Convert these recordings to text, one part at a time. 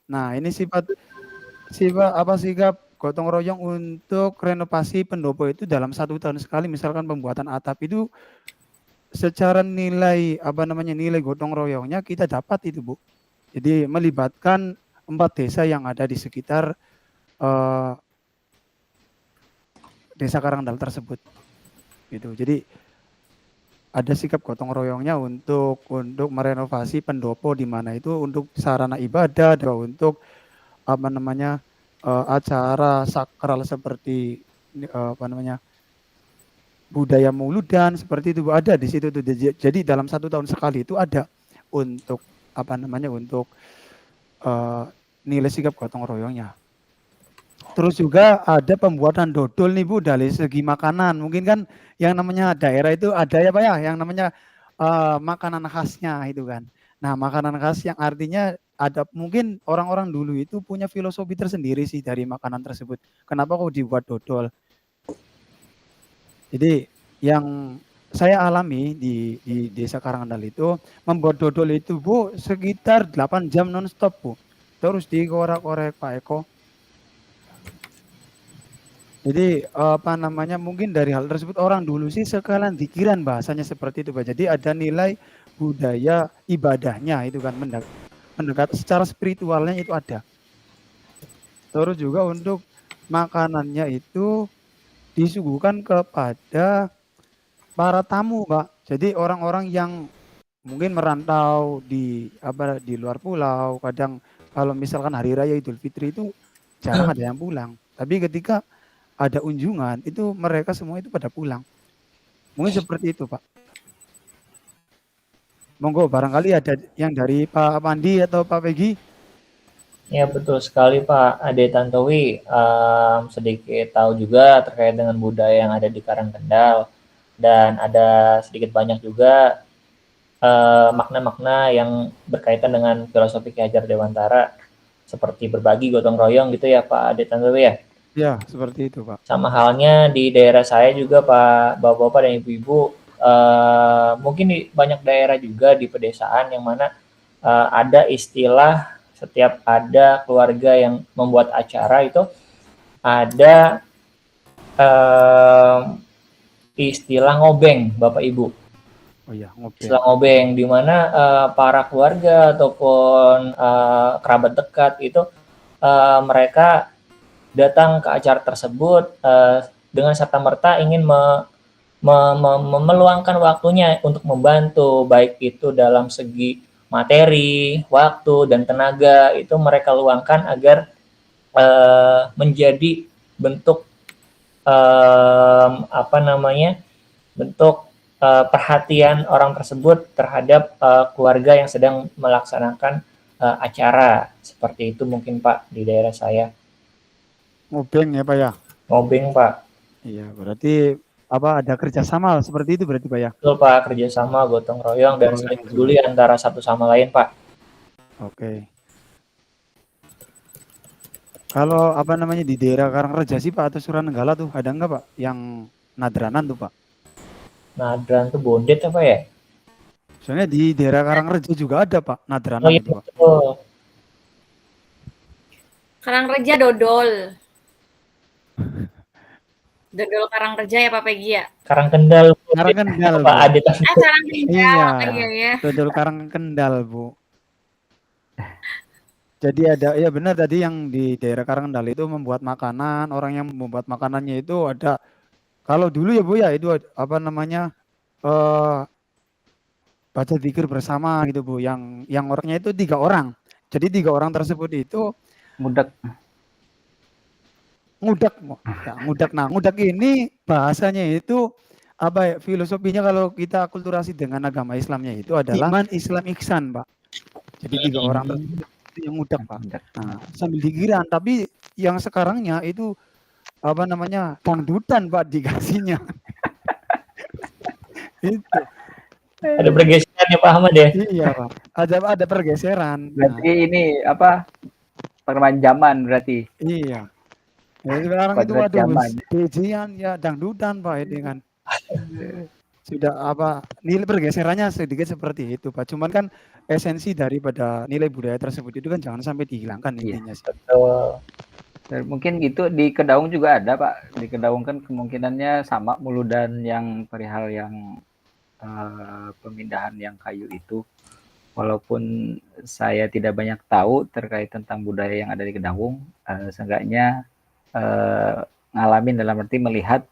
Nah, ini sikap gotong royong untuk renovasi pendopo itu dalam 1 tahun sekali, misalkan pembuatan atap itu secara nilai, nilai gotong royongnya kita dapat itu, Bu. Jadi melibatkan 4 desa yang ada di sekitar, eee, desa Karangdal tersebut, gitu. Jadi ada sikap gotong royongnya untuk merenovasi pendopo, di mana itu untuk sarana ibadah, untuk apa namanya, acara sakral seperti budaya Mauludan seperti itu, Bu, ada di situ tuh. Jadi dalam 1 tahun sekali itu ada untuk untuk nilai sikap gotong royongnya. Terus juga ada pembuatan dodol nih, Bu, dari segi makanan. Mungkin kan yang namanya daerah itu ada ya Pak ya, yang namanya makanan khasnya itu kan. Nah, makanan khas yang artinya ada mungkin orang-orang dulu itu punya filosofi tersendiri sih dari makanan tersebut. Kenapa kok dibuat dodol? Jadi yang saya alami di Desa Karangandal itu membuat dodol itu, Bu, sekitar 8 jam nonstop, Bu. Terus dikorek-korek Pak Eko. Jadi mungkin dari hal tersebut orang dulu sih sekalian pikiran bahasanya seperti itu, Pak. Jadi ada nilai budaya ibadahnya itu kan mendekat secara spiritualnya itu ada. Terus juga untuk makanannya itu disuguhkan kepada para tamu, Pak. Jadi orang-orang yang mungkin merantau di luar pulau, kadang kalau misalkan hari raya Idul Fitri itu jarang ada yang pulang. Tapi ketika ada unjungan, itu mereka semua itu pada pulang. Mungkin seperti itu, Pak. Monggo barangkali ada yang dari Pak Pandi atau Pak Pegi. Ya betul sekali Pak Ade Tantowi. Sedikit tahu juga terkait dengan budaya yang ada di Karangkendal dan ada sedikit banyak juga makna-makna yang berkaitan dengan filosofi Ki Hajar Dewantara seperti berbagi gotong royong gitu ya Pak Ade Tantowi ya. Ya, seperti itu, Pak. Sama halnya di daerah saya juga Pak Bapak-bapak dan Ibu-ibu, mungkin di banyak daerah juga di pedesaan yang mana ada istilah setiap ada keluarga yang membuat acara itu ada istilah ngobeng Bapak Ibu. Oh iya, ngobeng. Istilah ngobeng di mana para keluarga ataupun kerabat dekat itu mereka datang ke acara tersebut dengan serta merta ingin meluangkan waktunya untuk membantu, baik itu dalam segi materi, waktu, dan tenaga itu mereka luangkan agar menjadi bentuk bentuk perhatian orang tersebut terhadap keluarga yang sedang melaksanakan acara seperti itu mungkin Pak di daerah saya. Ngobeng ya, Pak ya. Ngobeng Pak. Iya, berarti ada kerjasama seperti itu berarti, Pak ya. Betul Pak, kerjasama, gotong royong, dan saling Royongnya juga. peduli antara satu sama lain Pak. Oke. Kalau di daerah Karangreja sih Pak atau Suranenggala tuh ada nggak Pak yang nadranan tuh Pak? Nadran tuh bondet apa ya? Soalnya di daerah Karangreja juga ada Pak Oh nadranan iya itu Pak. betul. Karangreja dodol. Dodol Karangreja ya Pak Pegi ya? Karangkendal Karangkendal Pak Bu. Ade. Karangkendal. Iya, Iya ya. dodol Karangkendal Bu. Jadi ada ya benar tadi yang di daerah Karangkendal itu membuat makanan, orang yang membuat makanannya itu ada. Kalau dulu ya Bu ya itu eh baca zikir bersama gitu Bu. Yang orangnya itu 3 orang. Jadi 3 orang tersebut itu Mudak. ngudak, ya, ngudak. Nah, ngudak ini bahasanya itu filosofinya kalau kita akulturasi dengan agama Islamnya itu adalah iman, Islam, ihsan, Pak. Jadi 3 orang tersebut yang ngudak, Pak. Nah, sambil dikiran, tapi yang sekarangnya itu dangdutan, Pak, dikasihnya. Itu. Ada pergeseran ya Pak Ahmad ya? Iya, Pak. Ada pergeseran. Berarti ini perkembangan zaman berarti. Iya. Ya, sekarang itu Kodrat waduh zaman. DJ-an ya dangdutan Pak ini kan. sudah nilai pergeserannya sedikit seperti itu Pak. Cuman kan esensi daripada nilai budaya tersebut itu kan jangan sampai dihilangkan intinya sih. Betul. Dan mungkin gitu di Kedaung juga ada Pak. Di Kedaung kan kemungkinannya sama Muludan yang perihal yang pemindahan yang kayu itu. Walaupun saya tidak banyak tahu terkait tentang budaya yang ada di Kedaung, seenggaknya ngalamin dalam arti melihat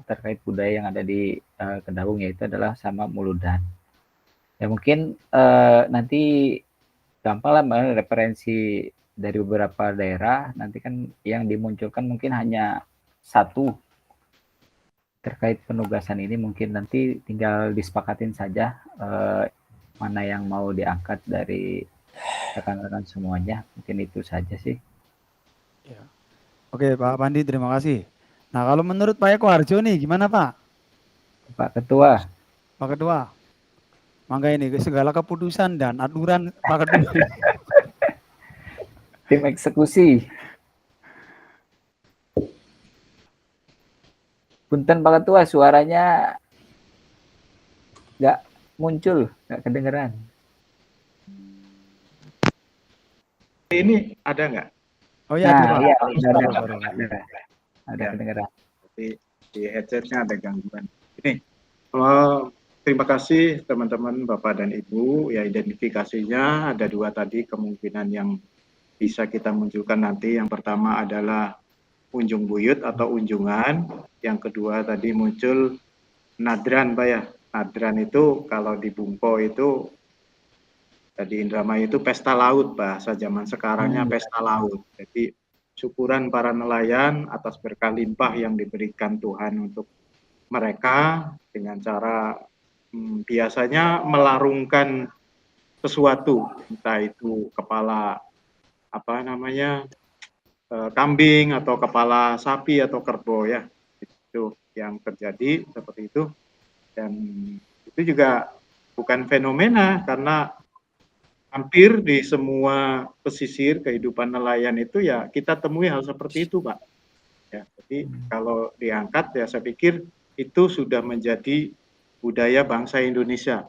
terkait budaya yang ada di Kedaung, yaitu adalah sama Muludan. Ya mungkin nanti gampang lah referensi dari beberapa daerah, nanti kan yang dimunculkan mungkin hanya satu terkait penugasan ini, mungkin nanti tinggal disepakatin saja mana yang mau diangkat dari rekan-rekan semuanya. Mungkin itu saja sih. Ya. Oke Pak Pandi, terima kasih. Nah kalau menurut Pak Eko Harjo nih gimana Pak? Pak Ketua. Pak Ketua, mangga ini segala keputusan dan aturan Pak Ketua. Tim eksekusi. Punten Pak Ketua, suaranya nggak muncul, nggak kedengeran. Ini ada nggak? Oh iya, Nah, iya, ada Ya. kedengeran. Di headsetnya ada gangguan. Ini terima kasih teman-teman Bapak dan Ibu. Ya, identifikasinya ada dua tadi kemungkinan yang bisa kita munculkan nanti. Yang pertama adalah unjung buyut atau unjungan. Yang kedua tadi muncul nadran Pak ya. Nadran itu kalau di Bungko itu di Indramayu itu pesta laut, bahasa zaman sekarangnya pesta laut. Jadi syukuran para nelayan atas berkah limpah yang diberikan Tuhan untuk mereka dengan cara biasanya melarungkan sesuatu, entah itu kepala kambing atau kepala sapi atau kerbau ya, itu yang terjadi seperti itu. Dan itu juga bukan fenomena, karena hampir di semua pesisir kehidupan nelayan itu ya kita temui hal seperti itu Pak. Ya, jadi kalau diangkat ya saya pikir itu sudah menjadi budaya bangsa Indonesia.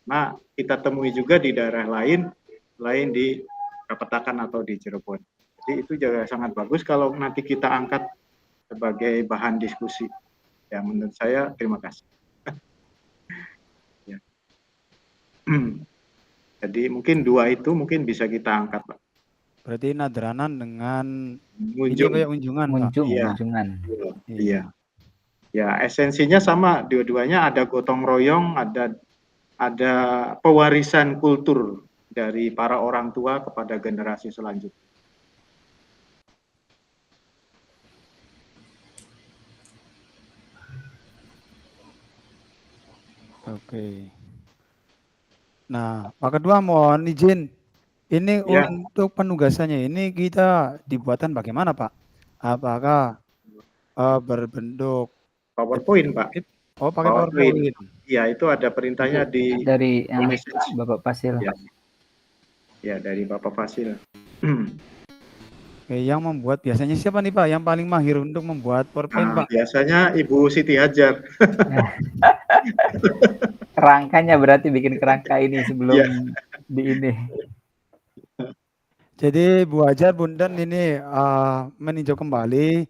Nah kita temui juga di daerah lain di Kapetakan atau di Cirebon. Jadi itu juga sangat bagus kalau nanti kita angkat sebagai bahan diskusi. Ya menurut saya terima kasih. Ya. Jadi mungkin dua itu mungkin bisa kita angkat Pak. Berarti nadranan dengan Unjung. ini kayak unjungan Pak. Iya. Unjungan. Iya. Ya esensinya sama, dua-duanya ada gotong royong, ada pewarisan kultur dari para orang tua kepada generasi selanjutnya. Oke. Nah, Pak Ketua mohon izin. Ini Ya. untuk penugasannya ini kita dibuatkan bagaimana Pak? Apakah berbentuk PowerPoint Pak? Oh pakai PowerPoint. Iya itu ada perintahnya di dari yang message. Bapak Fasil. Ya dari Bapak Fasil. Oke, yang membuat biasanya siapa nih Pak yang paling mahir untuk membuat PowerPoint Pak? Biasanya Ibu Siti Hajar. Kerangkanya berarti bikin kerangka ini sebelum di ini. Jadi Bu Hajar, Bundan ini meninjau kembali.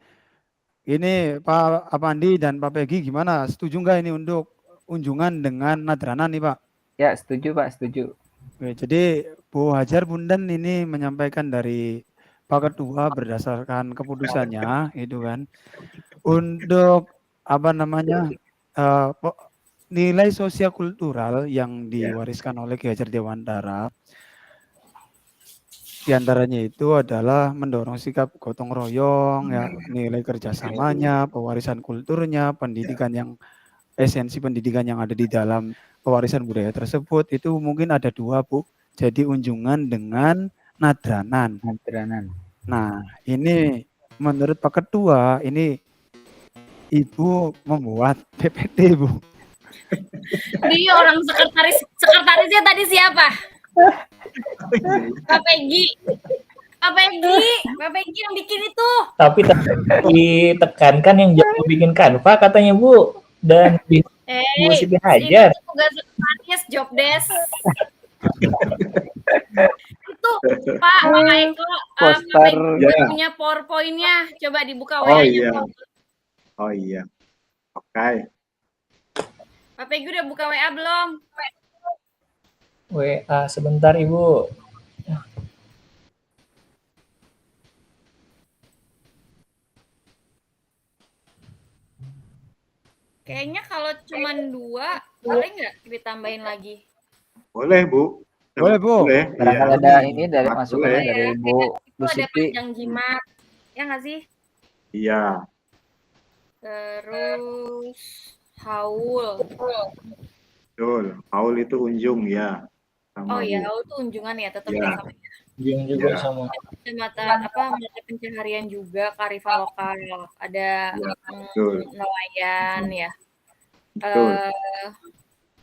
Ini Pak Apandi dan Pak Pegi gimana? Setuju nggak ini untuk unjungan dengan nadranan nih Pak? Ya setuju Pak, setuju. Oke, jadi Bu Hajar, Bundan ini menyampaikan dari Pak Ketua berdasarkan keputusannya, itu kan. Untuk nilai sosial-kultural yang diwariskan oleh Ki Hajar Dewantara, diantaranya itu adalah mendorong sikap gotong royong, ya, nilai kerjasamanya, pewarisan kulturnya, pendidikan yang esensi pendidikan yang ada di dalam pewarisan budaya tersebut itu mungkin ada dua Bu. Jadi unjungan dengan nadranan. Nah ini menurut Pak Ketua ini Ibu membuat PPT Bu. Dia orang sekretarisnya tadi siapa? Pak Pegi yang bikin itu. Tapi ditekankan yang jago bikin Canva katanya Bu, dan Bu Siti Ini Hajar. tuh tugas sekretaris job desk. Itu Pak Eko, Pak Poster. Peggy Ya. punya PowerPoint-nya. Coba dibuka Oh WA-nya. iya. Oh iya. Oke. Pak Peggy udah buka WA belum? WA sebentar Ibu. Kayaknya kalau cuman 2, boleh nggak ditambahin lagi? Boleh, Bu. Boleh, Bu. Boleh. Barangkali Iya. ada ini dari Boleh. masukannya Boleh dari ya. Bu Itu ada Siti. panjang jimat. Ya nggak sih? Iya. Terus haul. Betul. Haul itu unjung ya. Sama Oh ya, Bu. haul tuh unjungan ya, tetap Ya. ya sama. Ujung juga Ya. sama. Ada mata pencaharian juga, kearifan lokal. Ada Ya. Betul. nelayan ya. Betul.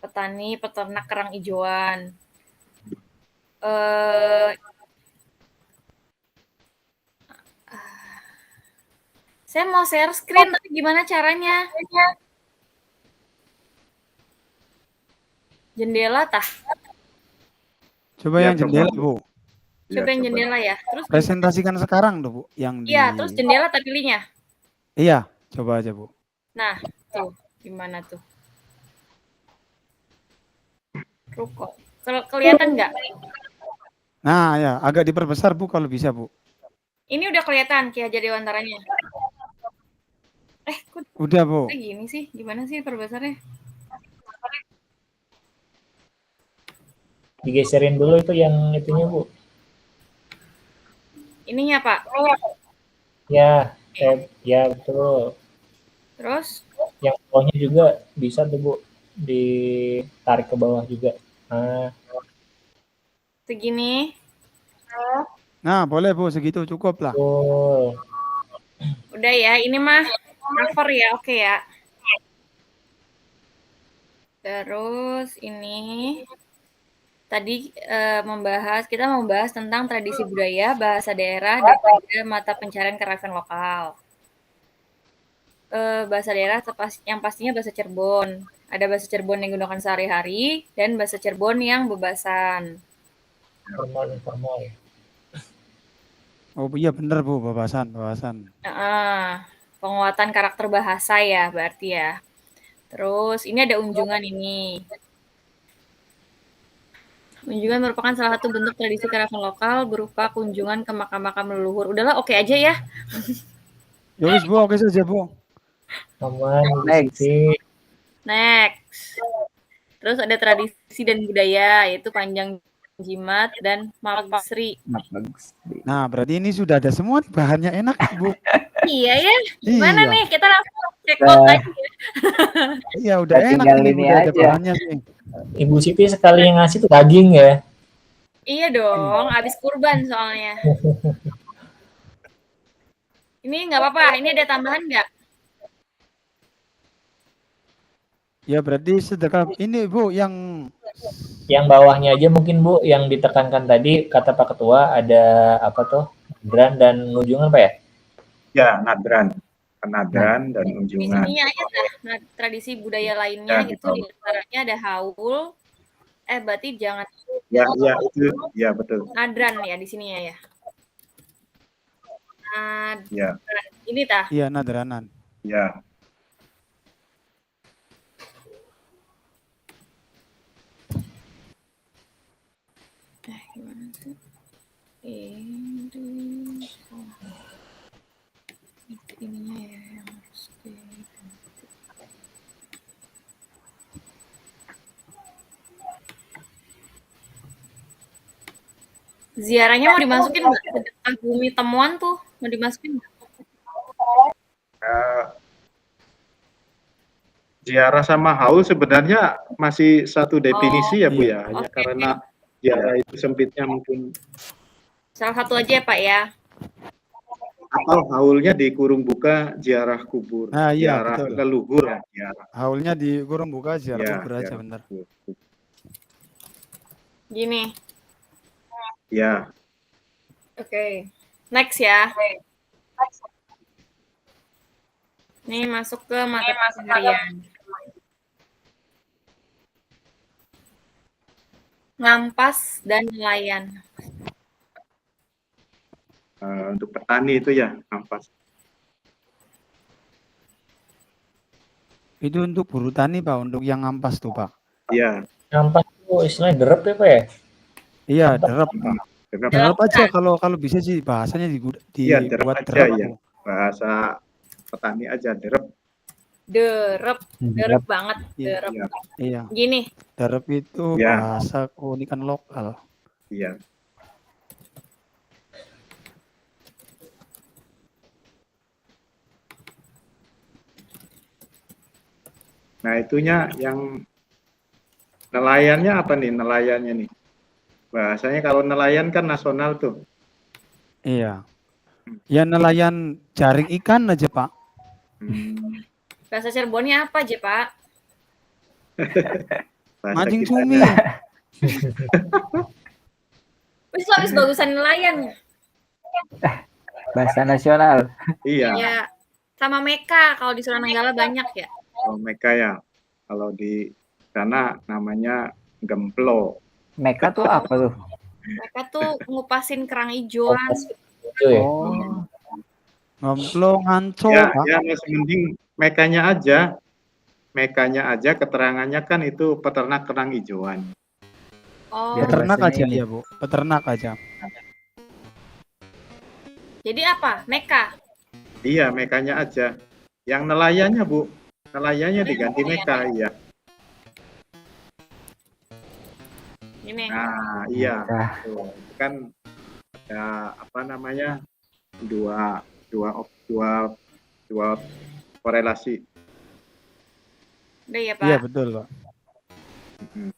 Petani, peternak kerang hijauan. Eh, saya mau share screen, tapi gimana caranya? Jendela tah? Coba Ya, yang jendela, coba, Bu. Ya, Coba yang jendela ya. Terus gimana? Presentasikan sekarang tuh, Bu, yang di Iya, terus jendela tak pilihnya. Iya, coba aja, Bu. Nah, tuh gimana tuh? Ruko. Kelihatan nggak? Nah, ya, agak diperbesar, Bu, kalau bisa, Bu. Ini udah kelihatan Ki Hajar Dewantaranya. Kok Udah, Bu. gini sih? Gimana sih perbesarnya? Digeserin dulu itu yang itunya Bu. Ininya, Pak. Ya, ya betul. Terus Yang bawahnya juga bisa tuh Bu, ditarik ke bawah juga. Nah, segini. Nah, boleh, Bu, segitu cukup lah. betul. Udah ya, ini mah cover ya, oke ya. Terus ini tadi kita membahas tentang tradisi budaya, bahasa daerah, dan juga mata pencarian kearifan lokal. Bahasa daerah yang pastinya bahasa Cirebon. Ada bahasa Cirebon yang digunakan sehari-hari dan bahasa Cirebon yang bebasan. Formal informal. Oh iya bener Bu, bahasan. Penguatan karakter bahasa ya berarti ya. Terus ini ada unjungan ini. Unjungan merupakan salah satu bentuk tradisi kearifan lokal berupa kunjungan ke makam-makam leluhur. Udahlah, oke aja ya. Yowis Bu, oke saja Bu. Aman, Next. Next. Terus ada tradisi dan budaya, yaitu panjang jimat dan malak sri. Nah, berarti ini sudah ada semua nih, bahannya enak Bu. Iya ya. Gimana Iya. nih? Kita langsung check out aja. Iya, udah Kita enak tinggal ini, ini udah ada aja. bahannya sih. Ibu Siti sekali yang ngasih tuh daging ya. Iya dong, abis kurban soalnya. Ini nggak apa-apa, ini ada tambahan nggak? Ya berarti sedekah ini Bu yang bawahnya aja mungkin Bu, yang ditekankan tadi kata Pak Ketua ada apa tuh? Nadran dan unjungan Pak ya? Ya, nadran dan Di unjungan. sininya aja nah, tradisi budaya lainnya Ya, itu di antaranya ada haul. Berarti jangan. Ya itu, ya betul. Nadran ya di sininya ya. Ya. Ini tah. Iya, nadranan. Ya. Gimana sih? Ininya ya yang harus ziarahnya mau dimasukin nggak? Sedekah bumi temuan tuh mau dimasukin nggak? Ziarah sama haul sebenarnya masih satu definisi ya Bu ya, hanya karena ziarah itu sempitnya mungkin. Salah satu aja ya Pak ya. Atau haulnya di kurung buka ziarah kubur, Nah, iya, ziarah betul. leluhur ya. Ziarah. Haulnya di kurung buka ziarah Ya, kubur aja bentar. Gini. Ya. Oke. Next ya. Nih masuk ke mata pencaharian. ngampas, dan nelayan. Untuk petani itu ya, ampas. Itu untuk buruh tani Pak, untuk yang ngampas tuh Pak. Iya, Ngampas itu istilahnya derep ya Pak ya? Iya, Ngampas. derep Pak. derep. Derep aja kalau bisa sih bahasanya Iya, derep dibuat aja derep ya. tuh. Bahasa petani aja derep. Derep, derep banget, Iya. derep. Iya, Iya, Gini, derep itu Ya. bahasa keunikan lokal. iya. Nah, itunya yang nelayannya apa nih? Nelayannya nih. Bahasanya kalau nelayan kan nasional tuh. Iya. Ya nelayan jaring ikan aja Pak. Hmm, bahasa Cirebonnya apa aja, Pak? bahasa Mancing kitanya. cumi. Wis lah, wis bagusan nelayan. Bahasa nasional. Iya, Ya, sama Meka kalau di Suranenggala banyak ya. kalau mereka ya. Kalau di sana namanya gemplo. Meka tuh apa tuh? Mereka tuh ngupasin kerang hijauan. Kompas itu ya. Oh, Ngomplong nganco Ya, Pak. ya masih mending mekanya aja. Mekanya aja keterangannya kan itu peternak kerang hijauan. Oh, Biar Peternak bahasanya aja ini. ya Bu. Peternak aja. jadi apa? Meka. Iya, mekanya aja. Yang nelayannya, Bu. Nelayannya diganti meka, iya. Ini. Nah, iya. Nah, Tuh, itu kan ada apa namanya? Dua korelasi. Udah ya, Iya Pak. betul Pak. Hmm.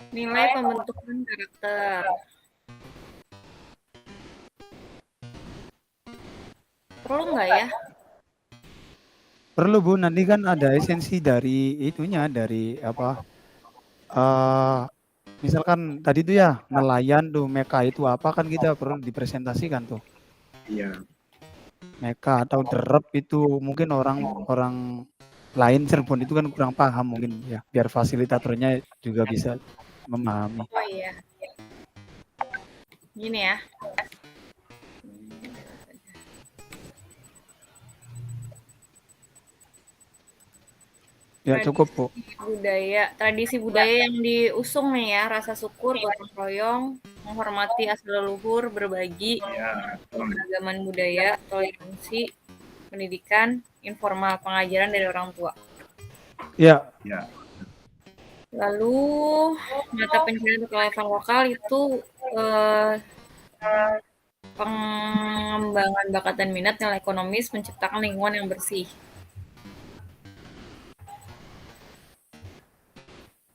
Nilai pembentukan karakter. Perlu nggak ya? Perlu Bu, nanti kan ada esensi dari itunya, dari apa? Misalkan tadi tuh ya nelayan tuh meka itu apa kan kita perlu dipresentasikan tuh. Iya. Meka atau derep itu mungkin orang lain Cirebon itu kan kurang paham mungkin ya. Biar fasilitatornya juga bisa memahami. Oh iya. Gini ya. Ya cukup Bu. Tradisi budaya yang diusung nih ya, rasa syukur, gotong royong, menghormati asal leluhur, berbagi, Iya. keberagaman budaya, toleransi, pendidikan, informal, pengajaran dari orang tua. Ya, Iya. Lalu mata pencarian kearifan lokal itu pengembangan bakat dan minat, nilai ekonomis, menciptakan lingkungan yang bersih.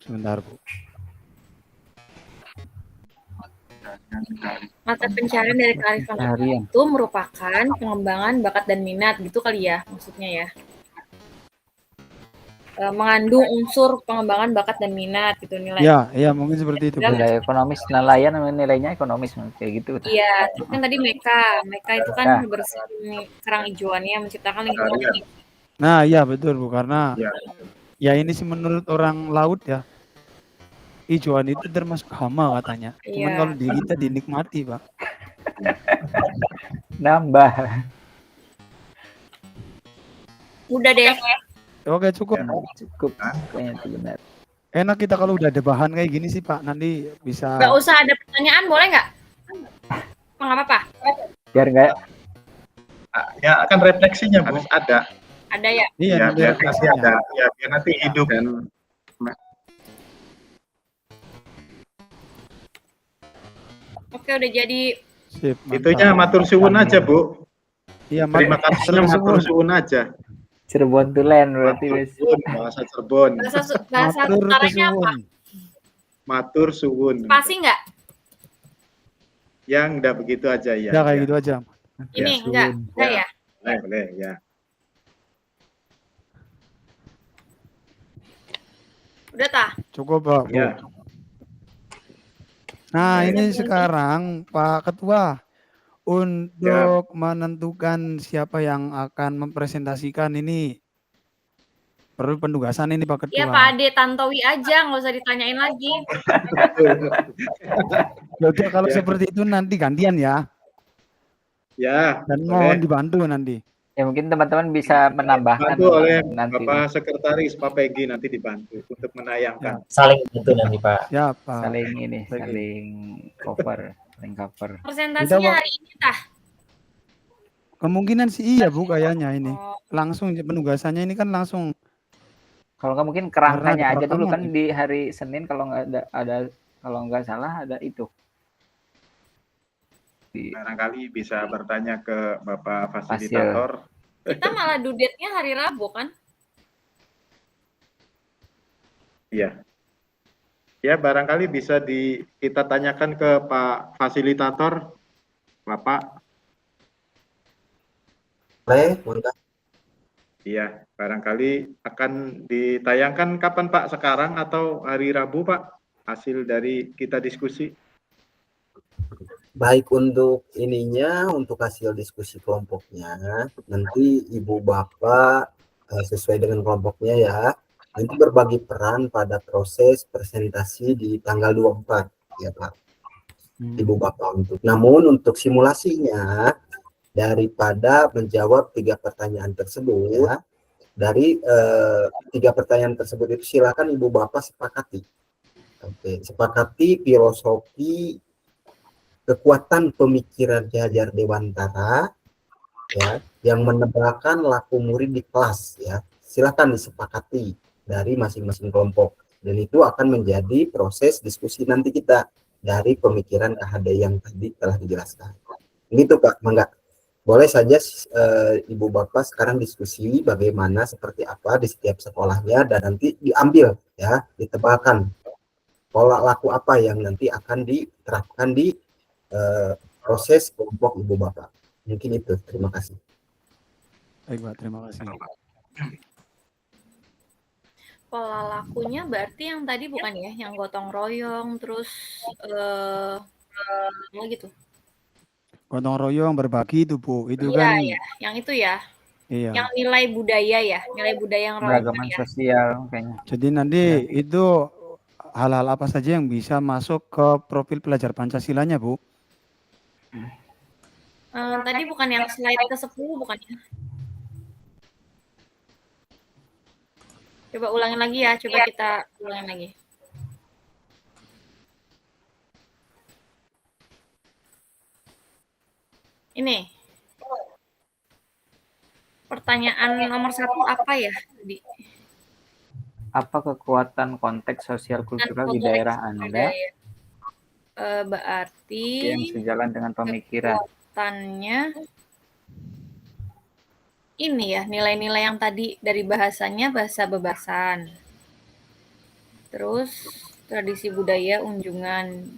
sebentar Bu. Mata pencarian dari kearifan lokal Pencarian. itu merupakan pengembangan bakat dan minat, gitu kali ya maksudnya ya. Mengandung unsur pengembangan bakat dan minat gitu nilai. Ya mungkin seperti itu Bu. Nilai ekonomis nelayan nilainya ekonomis kayak gitu. Iya, tapi kan tadi Meka itu kan Nah. bersihin kerang hijauannya, menciptakan lingkungan Iya. yang Nah, iya betul Bu, karena Iya. ya ini sih menurut orang laut ya. Hijauan itu termasuk hama katanya. Cuman Iya. kalau di kita dinikmati, Pak. Nambah. udah deh. Oke, cukup. Cukup kayaknya itu benar. Enak kita kalau udah ada bahan kayak gini sih, Pak. Nanti bisa Nggak usah ada pertanyaan, boleh nggak? Nggak apa-apa. Biar enggak Ya, akan refleksinya, Bu. Ada. Ada ya? iya, Ya, nanti biar nanti refleksinya. ada. Ya, biar nanti hidup dan Oke, udah jadi. Sip, mantap. itunya matur suwun aja, Bu. Iya, Terima kasihnya matur suwun aja. Cirebon Tulen berarti Matur wes. suwun, bahasa Cirebon. Bahasa Matur utaranya apa? kesuwun. Matur suwun. Spasi nggak? Yang udah begitu aja ya. Ya kayak gitu aja. Ini Ya, enggak ya? Boleh, ya. Udah tah? Cukup, Pak. Bu. Ya. Nah, Ya, ini ya. sekarang Pak Ketua untuk menentukan siapa yang akan mempresentasikan ini Perlu penugasan ini Pak Ya Ketua. Pak Ade Tantowi aja, nggak usah ditanyain lagi. Yaudah kalau Ya. seperti itu nanti gantian ya. Ya, Dan boleh. mohon dibantu nanti. Ya mungkin teman-teman bisa menambahkan Dibantu oleh nanti. Bapak Sekretaris Pak Pegi nanti dibantu untuk menayangkan. Saling bantu nanti Pak. Siap Pak. Saling ini, Pegi. saling cover. Presentasinya hari ini tah. Kemungkinan sih iya Bu kayaknya ini. Oh, Langsung penugasannya ini kan langsung. Kalau nggak mungkin Karena kerangkanya ada aja dulu perekaman kan ini. di hari Senin kalau nggak ada kalau nggak salah ada itu. Barangkali bisa bertanya ke Bapak Fasilitator. kita malah dudetnya hari Rabu kan? Iya. Ya, barangkali bisa kita tanyakan ke Pak Fasilitator, Bapak. Iya, barangkali akan ditayangkan kapan Pak? Sekarang atau hari Rabu Pak? Hasil dari kita diskusi. Baik untuk ininya, untuk hasil diskusi kelompoknya, nanti Ibu Bapak sesuai dengan kelompoknya ya, nanti berbagi peran pada proses presentasi di tanggal 24 ya Pak, Ibu Bapak untuk. Namun untuk simulasinya, daripada menjawab 3 pertanyaan tersebut, dari 3 pertanyaan tersebut itu silakan Ibu Bapak sepakati. Oke, sepakati filosofi kekuatan pemikiran Ki Hajar Dewantara ya, yang menebalkan laku murid di kelas ya. Silakan disepakati dari masing-masing kelompok, dan itu akan menjadi proses diskusi nanti kita dari pemikiran KHD yang tadi telah dijelaskan. Gitu Pak, mangga. Boleh saja Ibu Bapak sekarang diskusi bagaimana seperti apa di setiap sekolahnya, dan nanti diambil ya, ditebalkan pola laku apa yang nanti akan diterapkan di proses kelompok Ibu Bapak. Mungkin itu. Terima kasih. Baik Pak, terima kasih. Pola lakunya berarti yang tadi bukan ya, yang gotong royong, terus gitu. Gotong royong berbagi itu Bu, itu Iya, kan. ya, yang itu ya. Iya. Yang nilai budaya ya, nilai budaya yang Beragaman ya. sosial kayaknya. Jadi nanti itu hal-hal apa saja yang bisa masuk ke profil pelajar Pancasilanya Bu? Tadi bukan yang slide ke-10 bukan ya? Coba ulangin lagi ya, coba kita ulangin lagi. Ini. Pertanyaan nomor 1 apa ya tadi? Apa kekuatan konteks sosial kultural di daerah Anda Berarti yang sejalan dengan pemikiran? kekuatannya ini ya, nilai-nilai yang tadi dari bahasanya bahasa bebasan. Terus tradisi budaya unjungan.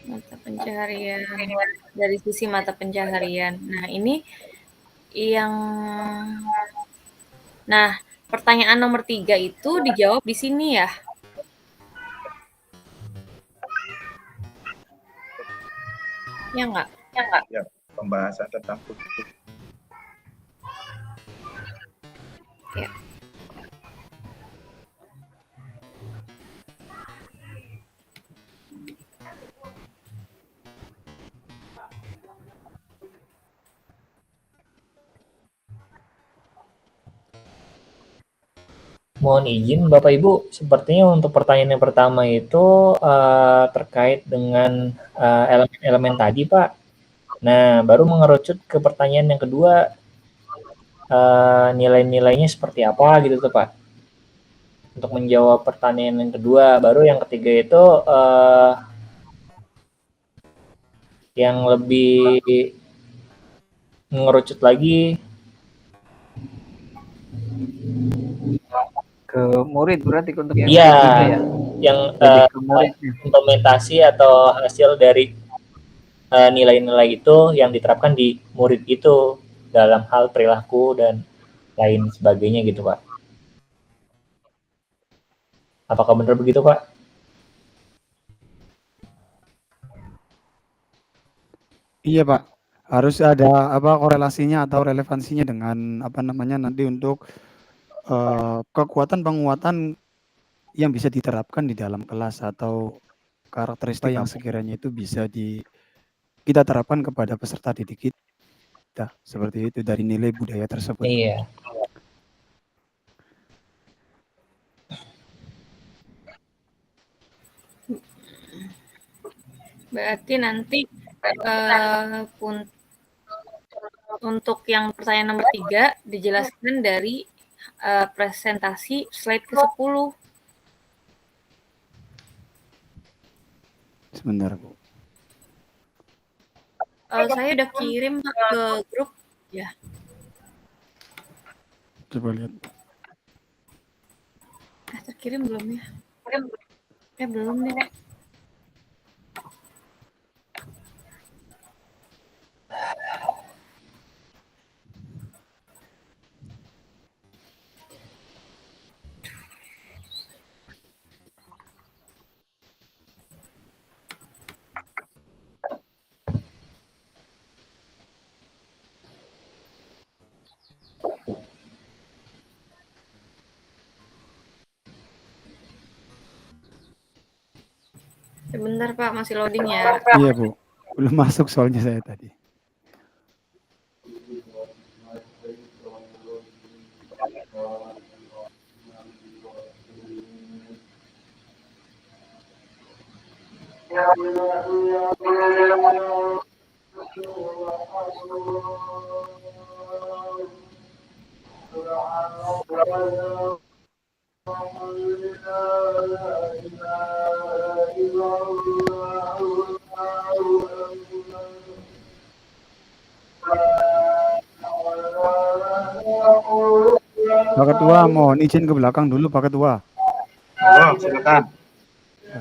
Mata pencaharian, dari sisi mata pencaharian. Nah, ini yang pertanyaan nomor 3 itu dijawab di sini ya. Ya enggak? Ya, pembahasan tentang kultur. Ya. Mohon izin Bapak Ibu, sepertinya untuk pertanyaan yang pertama itu terkait dengan elemen-elemen tadi Pak. Nah, baru mengerucut ke pertanyaan yang kedua, nilai-nilainya seperti apa gitu tuh Pak. Untuk menjawab pertanyaan yang kedua, baru yang ketiga itu yang lebih mengerucut lagi Ke murid berarti untuk yang iya, ketiga ya. yang Lebih ke murid. implementasi atau hasil dari nilai-nilai itu yang diterapkan di murid itu dalam hal perilaku dan lain sebagainya gitu Pak. Apakah benar begitu Pak? Iya, Pak. Harus ada korelasinya atau relevansinya dengan nanti untuk kekuatan penguatan yang bisa diterapkan di dalam kelas atau karakteristik yang sekiranya itu bisa kita terapkan kepada peserta didik kita. Seperti itu dari nilai budaya tersebut. Iya. Berarti nanti untuk yang pertanyaan nomor 3 dijelaskan dari presentasi slide ke-10. Sebentar, Bu. Saya udah kirim ke grup ya. Coba lihat. Terkirim belum ya? Belum deh, Pak. Sebentar Pak, masih loading ya. Iya Bu, belum masuk soalnya saya tadi. Pak Ketua, mohon izin ke belakang dulu Pak Ketua. Oh, silakan. Ya.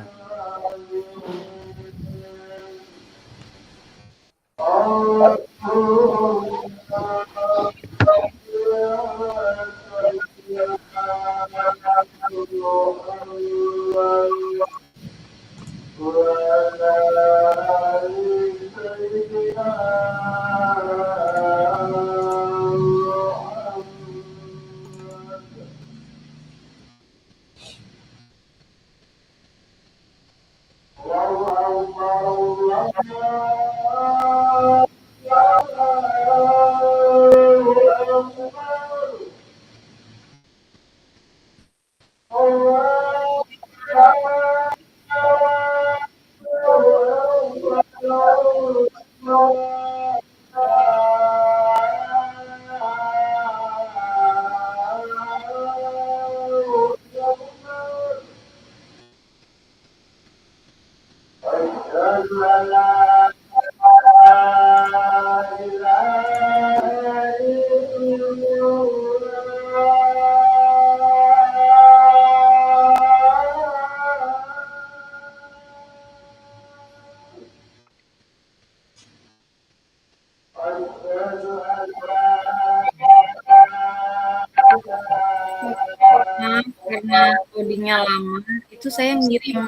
Karena codingnya lama, itu saya ngirim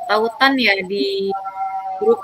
tautan ya di grup.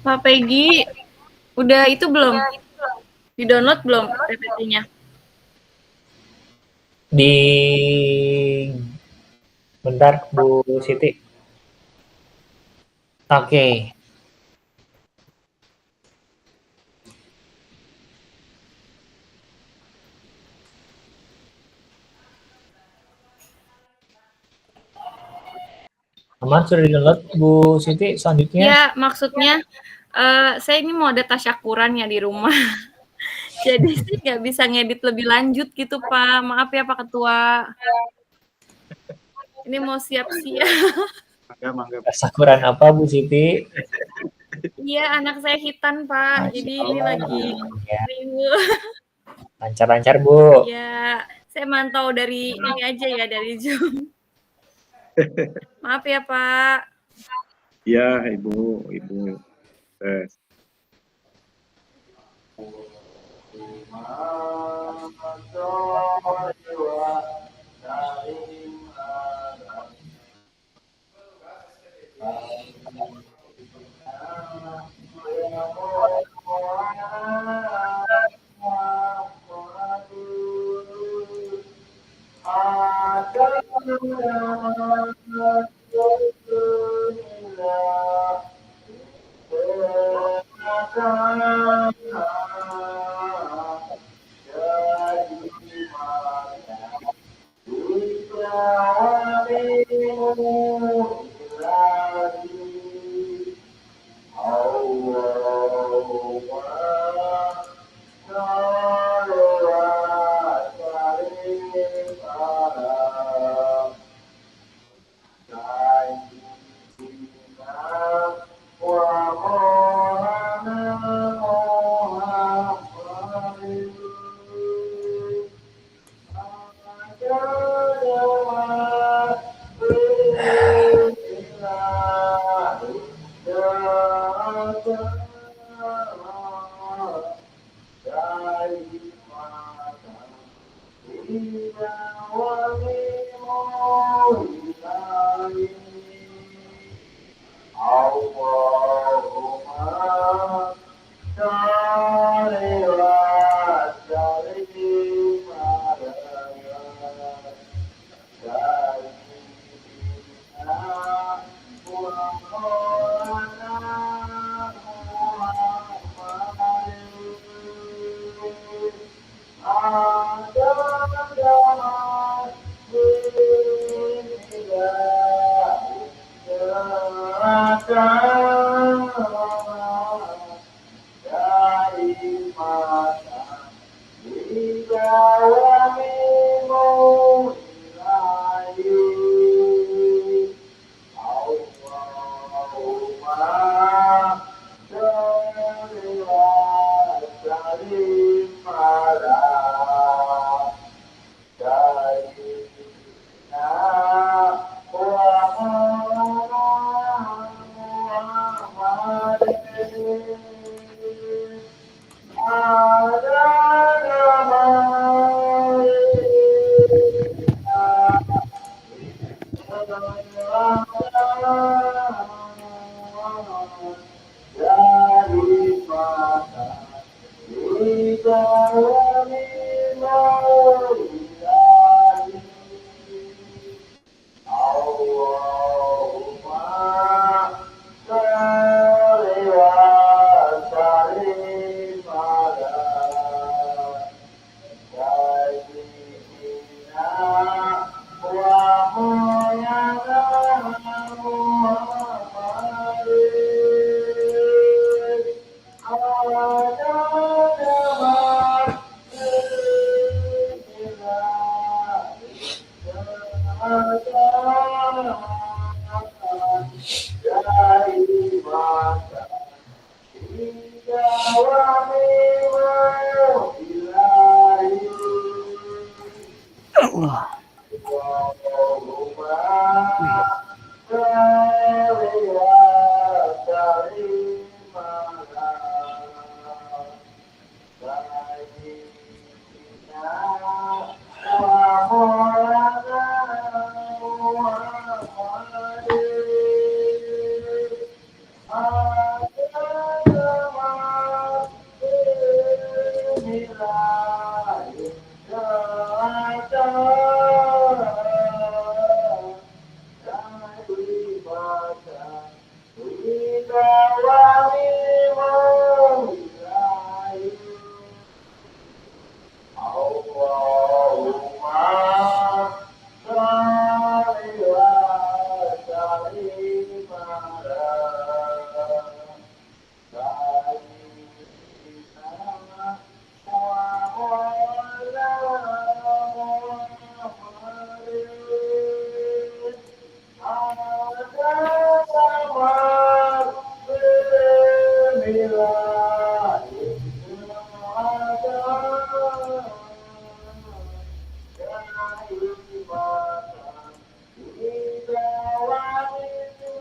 Pak Peggy, udah itu belum? Di-download belum PPT-nya? Bentar, Bu Siti. Oke. Aman, sudah di-download Bu Siti selanjutnya? Ya, maksudnya saya ini mau ada tasyakuran ya di rumah. Jadi sih nggak bisa ngedit lebih lanjut gitu, Pak. Maaf ya, Pak Ketua. Ini mau siap-siap. Mangga. Tasyakuran apa Bu Siti? Iya, anak saya hitan, Pak. Jadi ini lagi riuh. Lancar-lancar, Bu. Ya, saya mantau dari ini aja ya, dari Zoom. Maaf ya, Pak. Ya, Ibu.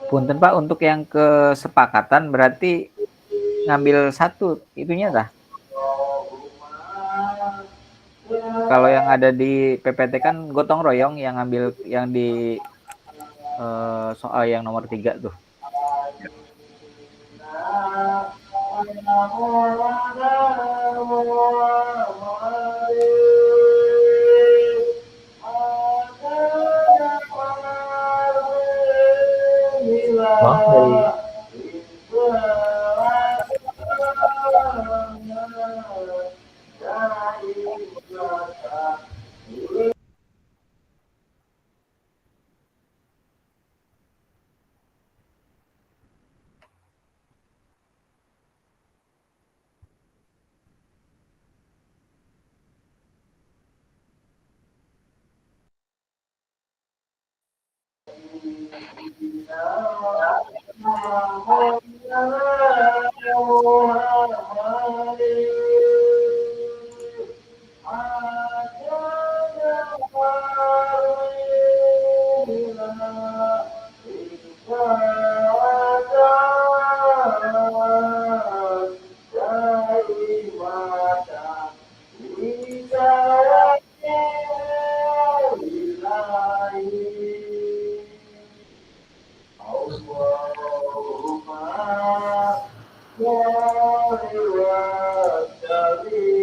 Punten Pak, untuk yang kesepakatan berarti ngambil satu itunya dah. Kalau yang ada di PPT kan gotong royong yang ngambil yang di soal yang nomor 3 tuh. Maaf dari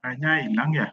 Kayaknya hilang ya.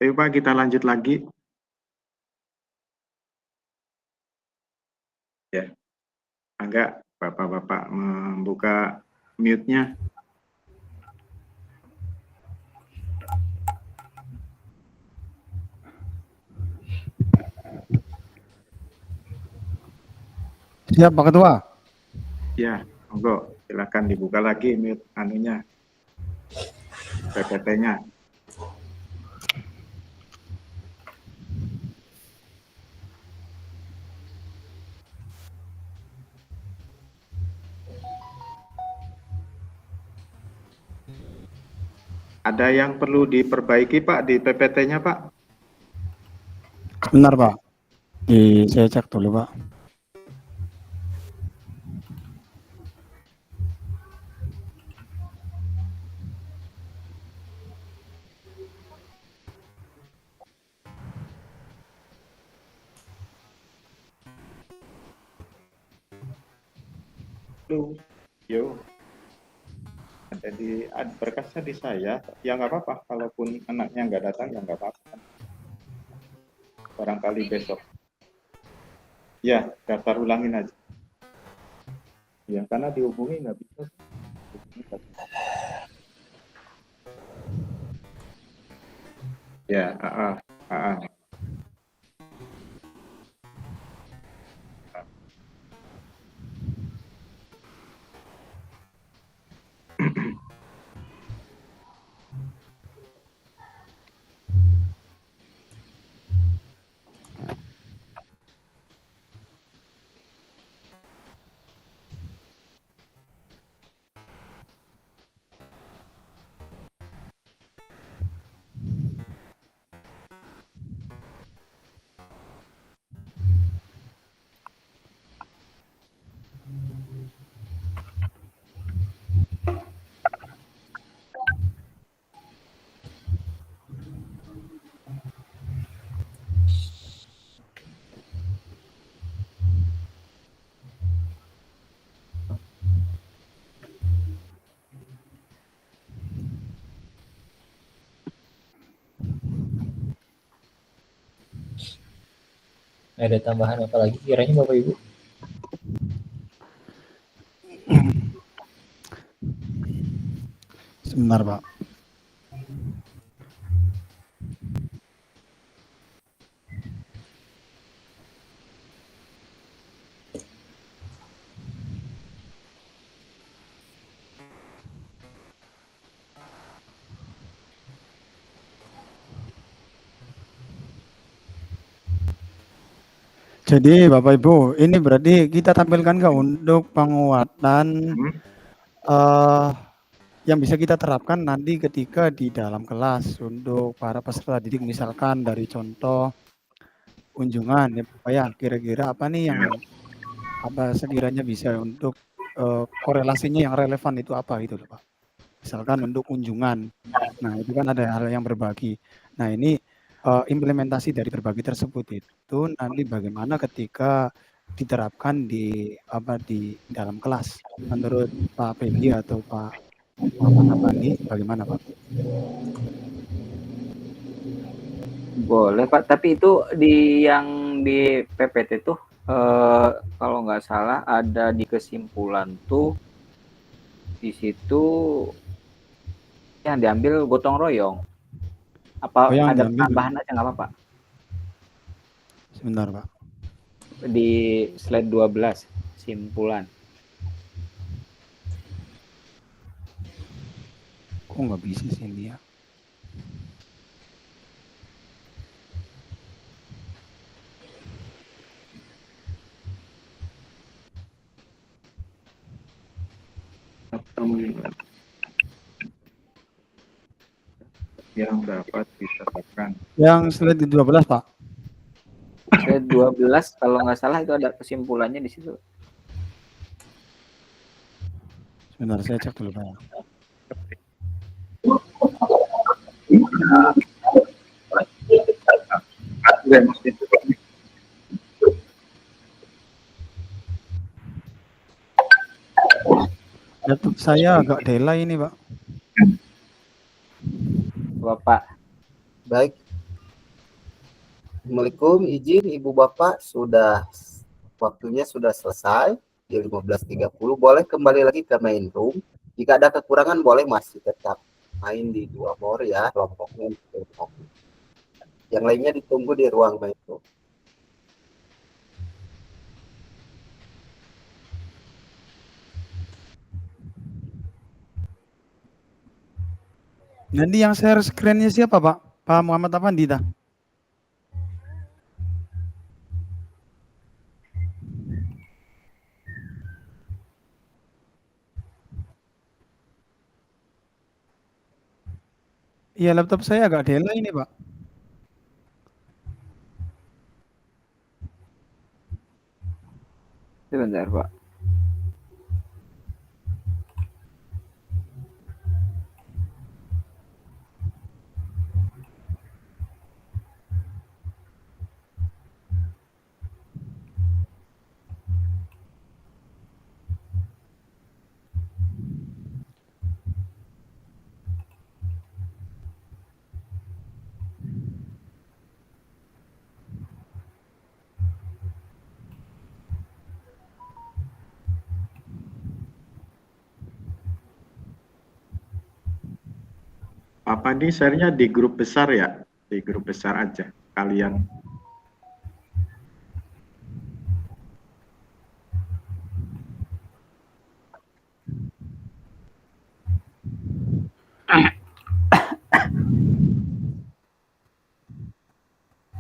Ayo Pak, kita lanjut lagi. Ya, enggak Bapak-bapak membuka mute-nya. Siap Pak Ketua. Ya, monggo silakan dibuka lagi mute anunya, PPT-nya. Ada yang perlu diperbaiki Pak di PPT-nya Pak? Benar Pak. Saya cek dulu Pak. Yo, ada di berkasnya di saya. Ya nggak apa-apa. Kalaupun anaknya nggak datang ya nggak apa-apa. Barangkali besok. Ya, daftar ulangin aja. Ya, karena dihubungi nggak bisa. Ya, Ada tambahan apa lagi kiranya Bapak Ibu? Sebentar Pak. Jadi Bapak Ibu, ini berarti kita tampilkan nggak untuk penguatan Hmm. yang bisa kita terapkan nanti ketika di dalam kelas untuk para peserta didik, misalkan dari contoh kunjungan ya Pak ya, kira-kira apa nih yang apa sekiranya bisa untuk korelasinya yang relevan itu apa gitu loh Pak. Misalkan untuk kunjungan. Nah, itu kan ada hal yang berbagi. Nah, ini implementasi dari berbagi tersebut itu nanti bagaimana ketika diterapkan di apa di dalam kelas menurut Pak Pegi atau Pak Muhammad Afandi bagaimana Pak? Boleh Pak, tapi itu yang di PPT tuh kalau nggak salah ada di kesimpulan tuh di situ yang diambil gotong royong. Apa yang ada diambil penambahan aja nggak apa-apa? sebentar Pak. Di slide 12 simpulan. Kok nggak bisa sih ini ya? Yang dapat diterapkan. Yang slide 12 Pak. Slide 12 kalau nggak salah itu ada kesimpulannya di situ. Sebentar saya cek dulu Pak. Laptop saya agak delay ini Pak. Bapak. Baik. Assalamualaikum, izin Ibu Bapak, sudah waktunya sudah selesai di 15.30. Boleh kembali lagi ke main room. Jika ada kekurangan boleh masih tetap main di 2 more ya, kelompoknya. Yang lainnya ditunggu di ruang main room. Nanti yang share screen-nya siapa Pak? Pak Muhammad Afandi dah. Iya, laptop saya agak delay ini Pak. Sebentar Pak. Apa nih share-nya di grup besar ya? Di grup besar aja kalian.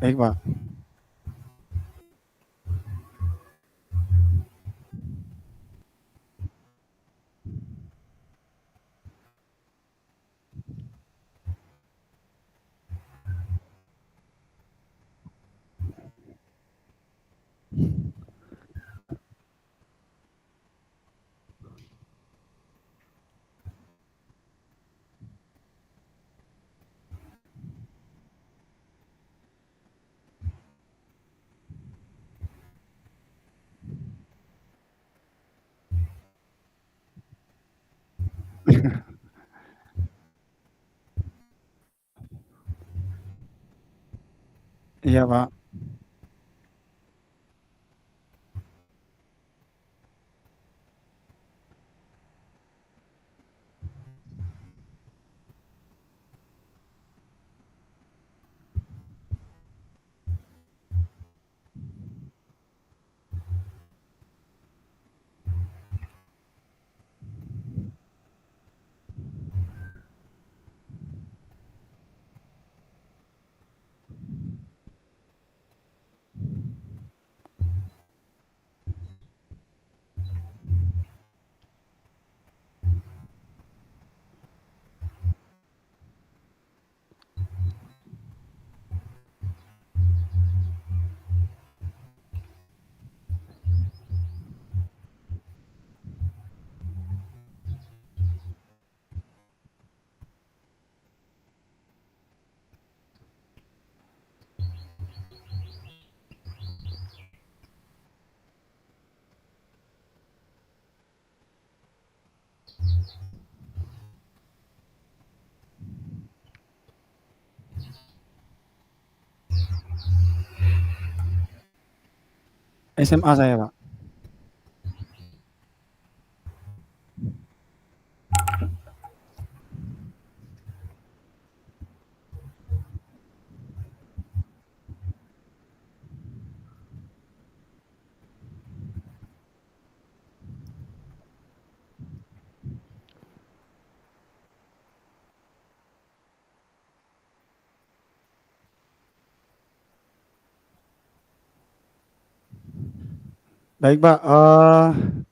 Baik Pak. Iya Pak. SMA saya, Pak. Baik, Pak.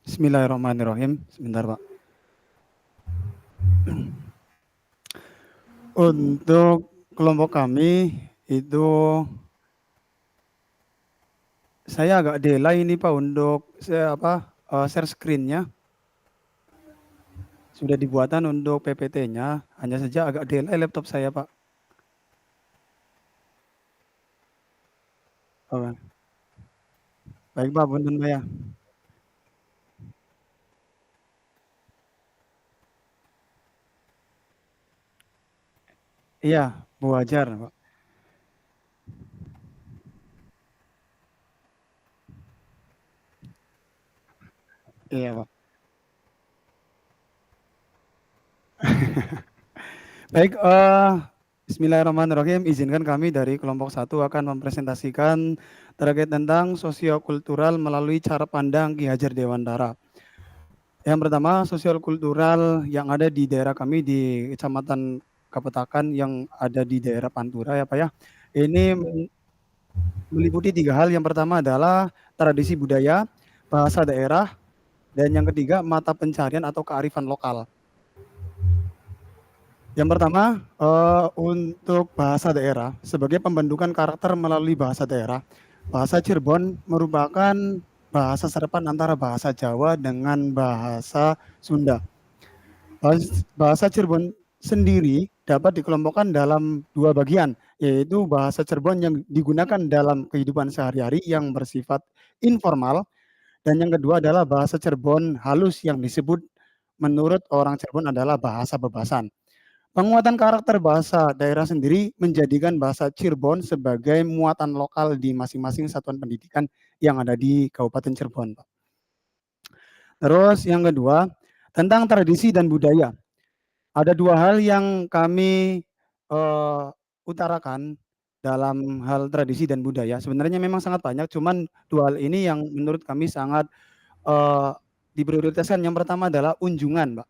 Bismillahirrahmanirrahim. Sebentar, Pak. Untuk kelompok kami itu saya agak delay ini, Pak, untuk share screen-nya. Sudah dibuatan untuk PPT-nya, hanya saja agak delay laptop saya, Pak. Oh, baik, Pak, punten, Pak, ya. Iya, Bu Hajar, Pak. Iya, Pak. Baik, bismillahirrahmanirrahim. Izinkan kami dari kelompok 1 akan mempresentasikan terkait tentang sosiokultural melalui cara pandang Ki Hajar Dewantara. Yang pertama, sosiokultural yang ada di daerah kami di Kecamatan Kapetakan yang ada di daerah Pantura, ya, Pak, ya. Ini meliputi 3 hal. Yang pertama adalah tradisi budaya, bahasa daerah, dan yang ketiga mata pencarian atau kearifan lokal. Yang pertama, untuk bahasa daerah, sebagai pembentukan karakter melalui bahasa daerah, bahasa Cirebon merupakan bahasa serapan antara bahasa Jawa dengan bahasa Sunda. Bahasa Cirebon sendiri dapat dikelompokkan dalam 2 bagian, yaitu bahasa Cirebon yang digunakan dalam kehidupan sehari-hari yang bersifat informal, dan yang kedua adalah bahasa Cirebon halus yang disebut menurut orang Cirebon adalah bahasa bebasan. Penguatan karakter bahasa daerah sendiri menjadikan bahasa Cirebon sebagai muatan lokal di masing-masing satuan pendidikan yang ada di Kabupaten Cirebon, Pak. Terus yang kedua, tentang tradisi dan budaya. Ada 2 hal yang kami utarakan dalam hal tradisi dan budaya. Sebenarnya memang sangat banyak, cuman 2 hal ini yang menurut kami sangat diprioritaskan. Yang pertama adalah unjungan, Pak.